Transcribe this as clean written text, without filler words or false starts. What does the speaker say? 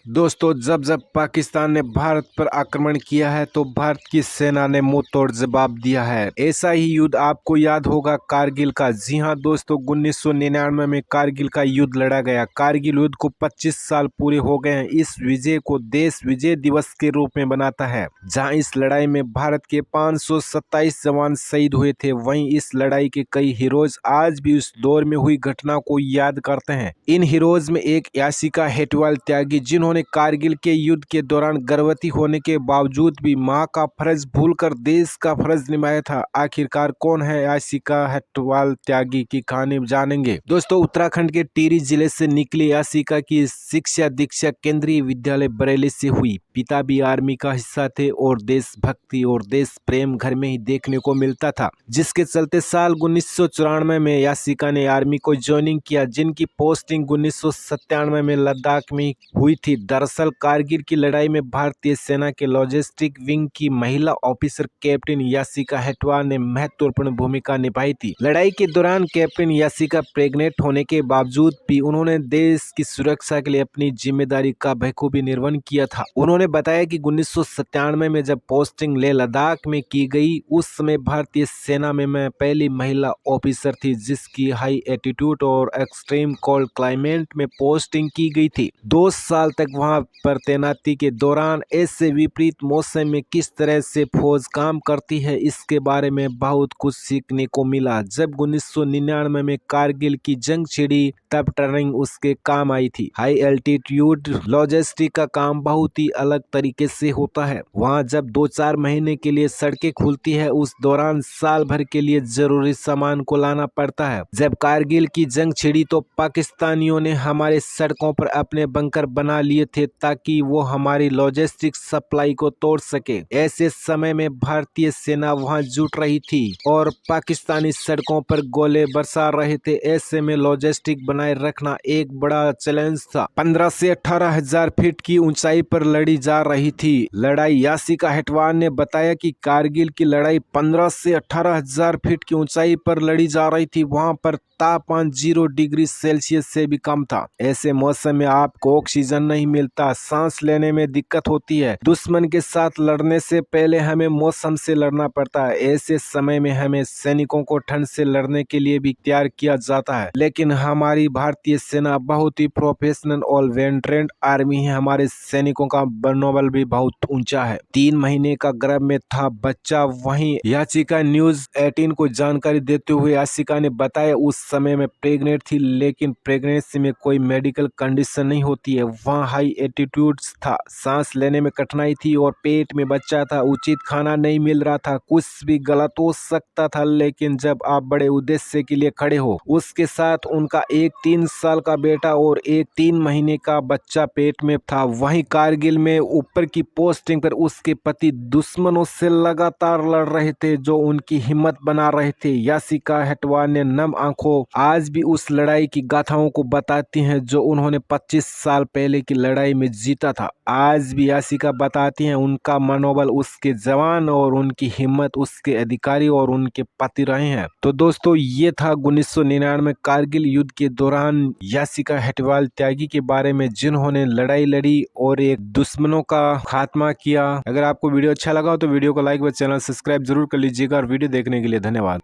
दोस्तों, जब जब पाकिस्तान ने भारत पर आक्रमण किया है तो भारत की सेना ने मुंह तोड़ जवाब दिया है। ऐसा ही युद्ध आपको याद होगा कारगिल का। जी हां दोस्तों, 1999 में कारगिल का युद्ध लड़ा गया। कारगिल युद्ध को 25 साल पूरे हो गए हैं। इस विजय को देश विजय दिवस के रूप में मनाता है, जहां इस लड़ाई में भारत के 527 जवान शहीद हुए थे। वहीं इस लड़ाई के कई हीरोज आज भी उस दौर में हुई घटना को याद करते हैं। इन हीरोज में एक यासिका हेटवाल त्यागी, जिन्होंने कारगिल के युद्ध के दौरान गर्भवती होने के बावजूद भी मां का फर्ज भूलकर देश का फर्ज निभाया था। आखिरकार कौन है यासिका हेटवाल त्यागी की कहानी जानेंगे। दोस्तों, उत्तराखंड के टिहरी जिले से निकली यासिका की शिक्षा दीक्षा केंद्रीय विद्यालय बरेली से हुई। पिता भी आर्मी का हिस्सा थे और देशभक्ति और देश प्रेम घर में ही देखने को मिलता था, जिसके चलते साल 1994 में यासिका ने आर्मी को ज्वाइनिंग किया, जिनकी पोस्टिंग 1997 में लद्दाख में हुई थी। दरअसल कारगिल की लड़ाई में भारतीय सेना के लॉजिस्टिक विंग की महिला ऑफिसर कैप्टन यासिका हेटवाल ने महत्वपूर्ण भूमिका निभाई थी। लड़ाई के दौरान कैप्टन यासिका प्रेग्नेंट होने के बावजूद भी उन्होंने देश की सुरक्षा के लिए अपनी जिम्मेदारी का बखूबी निर्वहन किया था। उन्होंने बताया कि 1997 में जब पोस्टिंग लेह लद्दाख में की गई, उस समय भारतीय सेना में मैं पहली महिला ऑफिसर थी जिसकी हाई एल्टीट्यूड और एक्सट्रीम कोल्ड क्लाइमेट में पोस्टिंग की गई थी। 2 साल तक वहां पर तैनाती के दौरान ऐसे विपरीत मौसम में किस तरह से फौज काम करती है, इसके बारे में बहुत कुछ सीखने को मिला। जब 1999 में कारगिल की जंग छिड़ी, तब ट्रेनिंग उसके काम आई थी। हाई एल्टीट्यूड लॉजिस्टिक का काम बहुत ही अलग तरीके से होता है। वहां जब 2-4 महीने के लिए सड़कें खुलती है, उस दौरान साल भर के लिए जरूरी सामान को लाना पड़ता है। जब कारगिल की जंग छिड़ी तो पाकिस्तानियों ने हमारे सड़कों पर अपने बंकर बना लिए थे ताकि वो हमारी लॉजिस्टिक सप्लाई को तोड़ सके। ऐसे समय में भारतीय सेना वहां जुट रही थी और पाकिस्तानी सड़कों पर गोले बरसा रहे थे। ऐसे में लॉजिस्टिक बनाए रखना एक बड़ा चैलेंज था। 15 से 18 हजार फीट की ऊंचाई पर लड़ी जा रही थी लड़ाई। यासिका हेटवाल ने बताया कि कारगिल की लड़ाई 15 से 18 हजार फीट की ऊंचाई पर लड़ी जा रही थी। वहां पर तापमान 0 डिग्री सेल्सियस से भी कम था। ऐसे मौसम में आपको ऑक्सीजन नहीं मिलता, सांस लेने में दिक्कत होती है। दुश्मन के साथ लड़ने से पहले हमें मौसम से लड़ना पड़ता है। ऐसे समय में हमें सैनिकों को ठंड से लड़ने के लिए भी तैयार किया जाता है, लेकिन हमारी भारतीय सेना बहुत ही प्रोफेशनल और वेल ट्रेंड आर्मी है। हमारे सैनिकों का मनोबल भी बहुत ऊंचा है। 3 महीने का गर्भ में था बच्चा। वहीं यासिका न्यूज 18 को जानकारी देते हुए यासिका ने बताया, उस समय में प्रेग्नेंट थी, लेकिन प्रेगनेंसी में कोई मेडिकल कंडीशन नहीं होती है। वहाँ हाई एल्टीट्यूड था, सांस लेने में कठिनाई थी और पेट में बच्चा था। उचित खाना नहीं मिल रहा था, कुछ भी गलत हो सकता था। लेकिन जब आप बड़े उद्देश्य के लिए खड़े हो, उसके साथ उनका एक 3 साल का बेटा और एक 3 महीने का बच्चा पेट में था। वहीं कारगिल में ऊपर की पोस्टिंग पर उसके पति दुश्मनों से लगातार लड़ रहे थे, जो उनकी हिम्मत बना रहे थे। यासिका हेटवाल ने नम आंखों आज भी उस लड़ाई की गाथाओं को बताती हैं जो उन्होंने 25 साल पहले की लड़ाई में जीता था। आज भी यासिका बताती हैं उनका मनोबल उसके जवान और उनकी हिम्मत उसके अधिकारी और उनके पति रहे हैं। तो दोस्तों, ये था 1999 कारगिल युद्ध के दौरान यासिका हेटवाल त्यागी के बारे में, जिन्होंने लड़ाई लड़ी और एक दुश्मनों का खात्मा किया। अगर आपको वीडियो अच्छा लगा हो तो वीडियो को लाइक व चैनल सब्सक्राइब जरूर कर लीजिएगा और वीडियो देखने के लिए धन्यवाद।